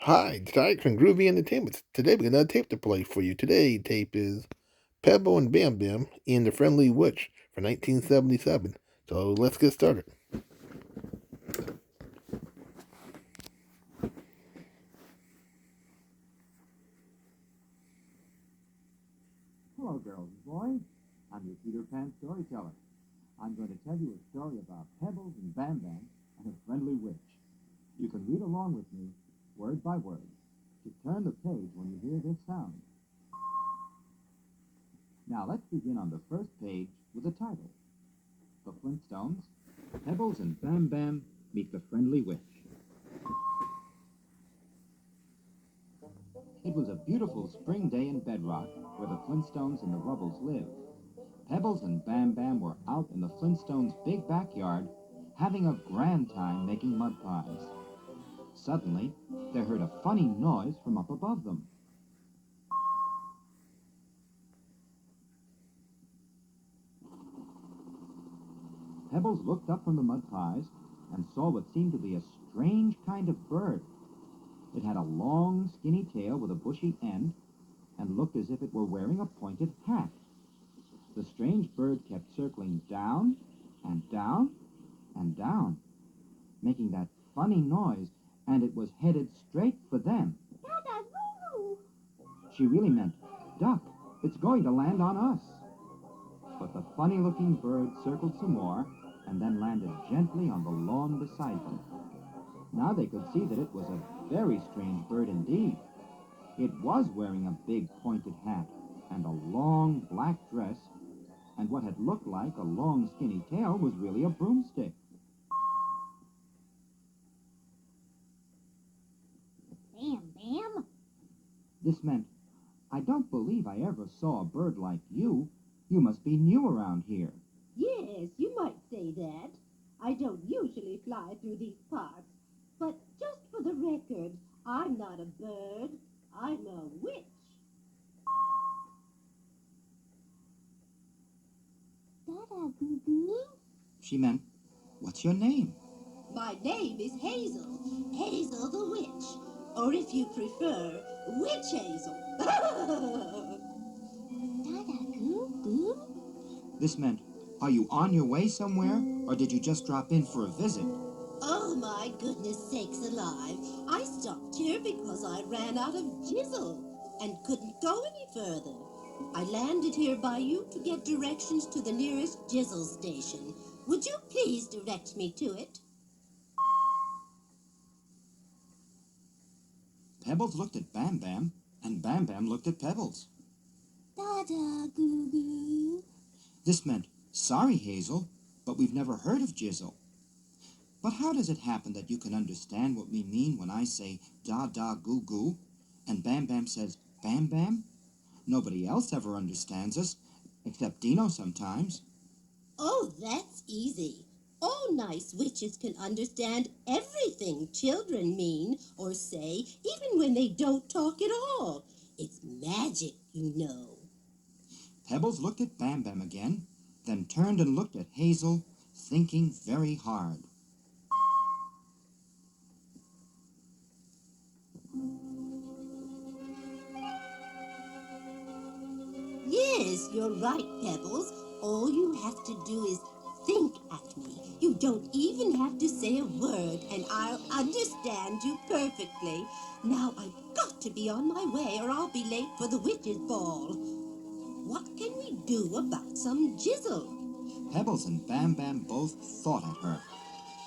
Hi, Dyke from Groovy Entertainment. Today we got another tape to play for you. Today tape is Pebble and Bam Bam in The Friendly Witch for 1977. So let's get started. Hello, girls and boys. I'm your Peter Pan storyteller. I'm going to tell you a story about Pebbles and Bam Bam and a friendly witch. You can read along with me, word by word. Just turn the page when you hear this sound. Now let's begin on the first page with the title. The Flintstones, Pebbles and Bam Bam meet the friendly witch. It was a beautiful spring day in Bedrock where the Flintstones and the Rubbles lived. Pebbles and Bam Bam were out in the Flintstones' big backyard having a grand time making mud pies. Suddenly, they heard a funny noise from up above them. Pebbles looked up from the mud pies and saw what seemed to be a strange kind of bird. It had a long, skinny tail with a bushy end and looked as if it were wearing a pointed hat. The strange bird kept circling down and down and down, making that funny noise, and it was headed straight for them. Dada, Lulu! She really meant, "Duck, it's going to land on us." But the funny-looking bird circled some more and then landed gently on the lawn beside them. Now they could see that it was a very strange bird indeed. It was wearing a big pointed hat and a long black dress, and what had looked like a long skinny tail was really a broomstick. Bam Bam! This meant, "I don't believe I ever saw a bird like you. You must be new around here." Yes, you might say that. I don't usually fly through these parts, but just for the record, I'm not a bird. I'm a witch. Dada, Goo She meant, "What's your name?" My name is Hazel, Hazel the Witch, or if you prefer, Witch Hazel. Dada, Goo This meant, "Are you on your way somewhere, or did you just drop in for a visit?" Oh, my goodness sakes alive. I stopped here because I ran out of jizzle and couldn't go any further. I landed here by you to get directions to the nearest jizzle station. Would you please direct me to it? Pebbles looked at Bam Bam, and Bam Bam looked at Pebbles. Dada, Goo This meant, "Sorry, Hazel, but we've never heard of Jizzle." But how does it happen that you can understand what we mean when I say da da goo goo, and Bam Bam says Bam Bam? Nobody else ever understands us, except Dino sometimes. Oh, that's easy. All nice witches can understand everything children mean or say, even when they don't talk at all. It's magic, you know. Pebbles looked at Bam Bam again, then turned and looked at Hazel, thinking very hard. Yes, you're right, Pebbles. All you have to do is think at me. You don't even have to say a word, and I'll understand you perfectly. Now I've got to be on my way, or I'll be late for the witches' ball. What can we do about some jizzle? Pebbles and Bam Bam both thought at her.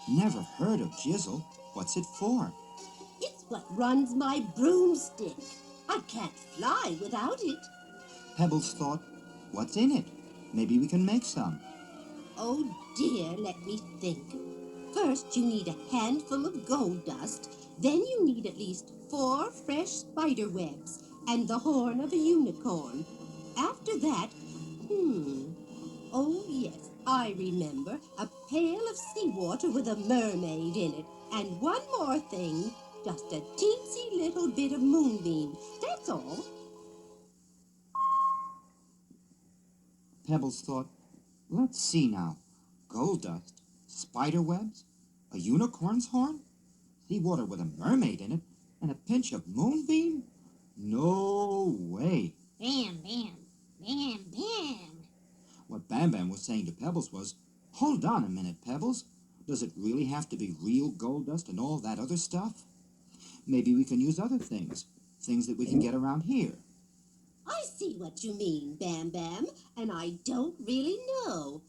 Never heard of Jizzle. What's it for? It's what runs my broomstick. I can't fly without it. Pebbles thought, what's in it? Maybe we can make some. Oh dear, let me think. First, you need a handful of gold dust. Then you need at least 4 fresh spider webs and the horn of a unicorn. After that, oh yes, I remember. A pail of seawater with a mermaid in it. And one more thing, just a teensy little bit of moonbeam. That's all. Pebbles thought, let's see now. Gold dust, spider webs, a unicorn's horn, seawater with a mermaid in it. And a pinch of moonbeam? No way. Bam, bam, bam, bam. What Bam Bam was saying to Pebbles was, hold on a minute, Pebbles. Does it really have to be real gold dust and all that other stuff? Maybe we can use other things, things that we can get around here. I see what you mean, Bam Bam, and I don't really know.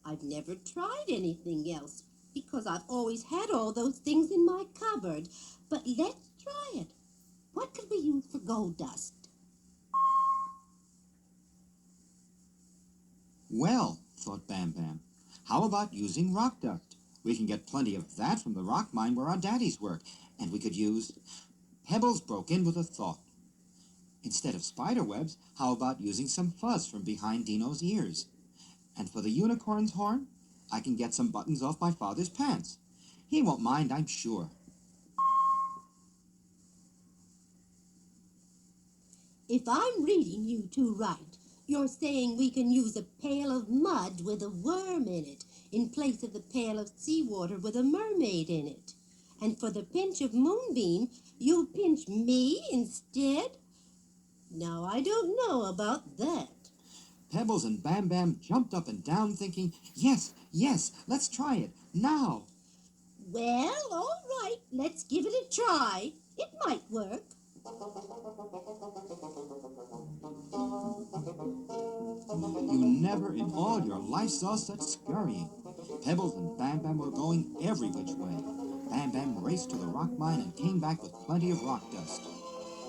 I've never tried anything else because I've always had all those things in my cupboard. But let's try it. What could we use for gold dust? Well, thought Bam Bam, how about using rock dust? We can get plenty of that from the rock mine where our daddies work, and we could use... Pebbles broke in with a thought. Instead of spider webs, how about using some fuzz from behind Dino's ears? And for the unicorn's horn, I can get some buttons off my father's pants. He won't mind, I'm sure. If I'm reading you two right, you're saying we can use a pail of mud with a worm in it in place of the pail of seawater with a mermaid in it. And for the pinch of moonbeam, you'll pinch me instead? Now, I don't know about that. Pebbles and Bam Bam jumped up and down thinking, yes, yes, let's try it, now. Well, all right, let's give it a try. It might work. You never in all your life saw such scurrying. Pebbles and Bam Bam were going every which way. Bam Bam raced to the rock mine and came back with plenty of rock dust.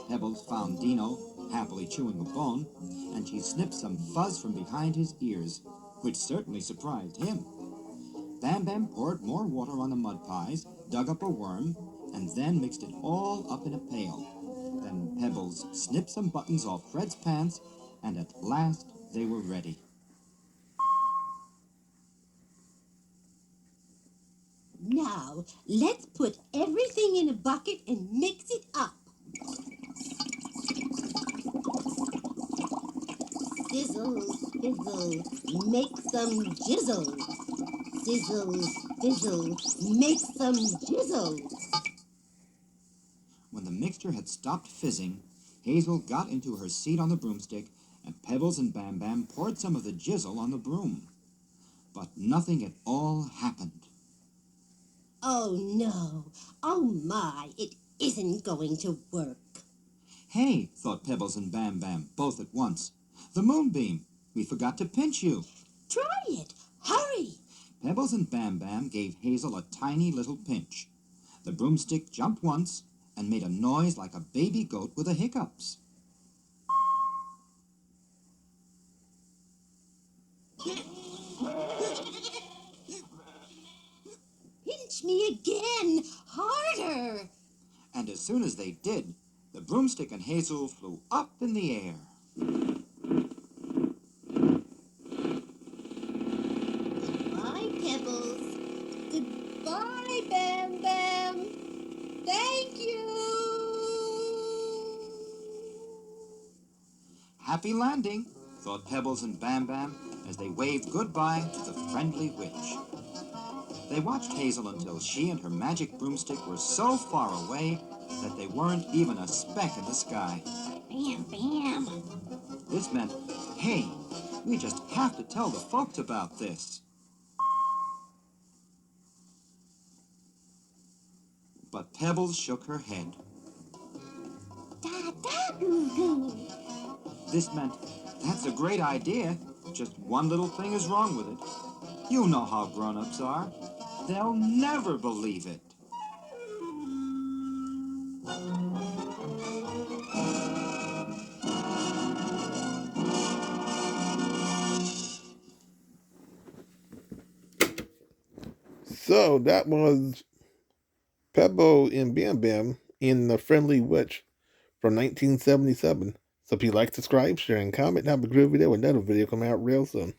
Pebbles found Dino happily chewing a bone, and she snipped some fuzz from behind his ears, which certainly surprised him. Bam Bam poured more water on the mud pies, dug up a worm, and then mixed it all up in a pail. Then Pebbles snipped some buttons off Fred's pants, and at last they were ready. Now, let's put everything in a bucket and mix it up. Sizzle, fizzle, make some jizzle. Sizzle, fizzle, make some jizzle. When the mixture had stopped fizzing, Hazel got into her seat on the broomstick, and Pebbles and Bam Bam poured some of the jizzle on the broom. But nothing at all happened. Oh no, oh my, it isn't going to work. Hey, thought Pebbles and Bam Bam, both at once. The moonbeam! We forgot to pinch you. Try it, hurry. Pebbles and Bam Bam gave Hazel a tiny little pinch. The broomstick jumped once and made a noise like a baby goat with the hiccups. Pinch me again, harder. And as soon as they did, the broomstick and Hazel flew up in the air. Goodbye, Pebbles. Goodbye, Bam Bam. Thank you. Happy landing, thought Pebbles and Bam Bam as they waved goodbye to the friendly witch. They watched Hazel until she and her magic broomstick were so far away that they weren't even a speck in the sky. Bam, bam. This meant, hey, we just have to tell the folks about this. But Pebbles shook her head. Da, da, goo, goo. This meant, that's a great idea, just one little thing is wrong with it. You know how grown-ups are. They'll never believe it. So that was Pebble and Bam Bam in The Friendly Witch from 1977. So if you like, subscribe, share, and comment, have a great video. Another video coming out real soon.